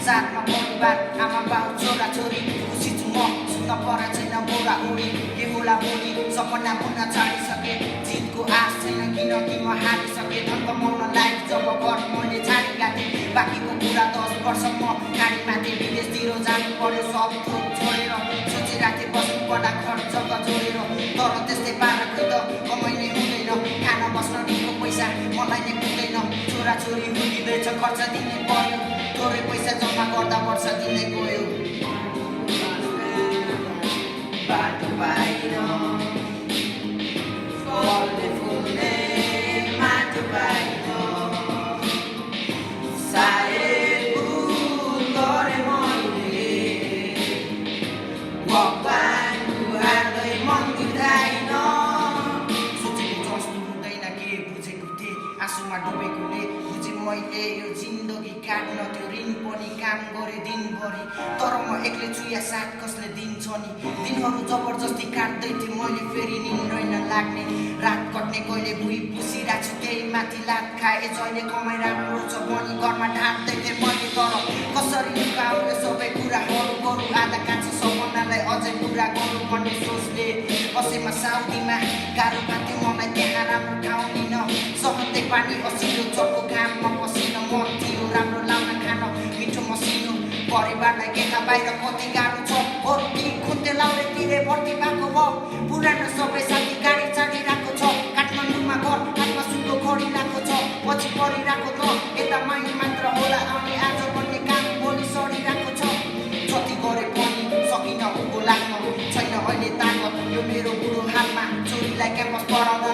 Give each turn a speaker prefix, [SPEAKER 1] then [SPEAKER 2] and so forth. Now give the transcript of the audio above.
[SPEAKER 1] साथमा परिवार आमा बाउ छोरा छोरी खुसी छु म सुन्न परा छैन मोरा उडी के होला भोलि सपना पुन छाडिसके जितको आश छैन किनकि म हारिसके धन कमाउन लायक जब घर मैले छाडेका थिएँ बाँकीको कुरा 10 वर्ष म गाडीमाथि विदेशतिर जानु पर्यो सब थोक छोडेर सोचिराखेँ बस्नु पर्ला खर्च जोडेर तर त्यस्तै पारा खोइ त कमाइने हुँदैन खान बस्न दिएको पैसा मलाई नै पुग्दैन छोराछोरी हुँदैछ खर्च दिने पर्यो थोरै पैसा जम्मा गर्दा वर्ष दिँदै गयो बाटो बाहिर फल्ने फुल्ने माटो बाहिर सायद भुल गरेँ मैले भगवान हार्दै मन बिर्दैन सोचेको जस्तो हुँदैन के बुझेको थिएँ आँसुमा डुबेकोले बुझेँ मैले यो जिन्दगी काट्न त्यो ऋण पनि काम गरेँ दिनभरि तर म एक्लै छु या साथ कसले दिन्छ नि दिनहरू जबरजस्ती काट्दै थिएँ मैले फेरि निन्द्रै नलाग्ने रात कट्ने कहिले भुइँ पुसिरहेको छु त्यही माथि लात खाएँ जहिले कमाइ राम्रो छ भनी घरमा ढाँट्दै थिएँ मैले तर कसरी लुकाउँ यो सबै कुराहरू गरौँ आधा कान्छ सपनालाई अझै पुरा गरौँ भन्ने सोचले कसैमा साउदीमा गाह्रो पाथ्यो मलाई त्यहाँ राम्रो ठाउँ लिन सहँदै पानी असिलो चर्को घाममा पसिन मन थियो राम्रो लाउन खान मिठो मसिनो परिवारलाई गेटा बाहिर कति गाह्रो छ हो ती खुन्ते लाउने तिरे भर्ती भएको भयो पुरानो सबै साथी गाडी चाडिरहेको छ काठमाडौँमा घर हातमा सुनको गरिरहेको छ पछि परिरहेको त यता माइन मात्र होला आउने आज भन्ने काम भोलि सडिरहेको छ जति गरे पनि सकिन उँभो लाग्न छैन अहिले तागत यो मेरो बुढो हालमा छोरीलाई क्याम्पस पढाउन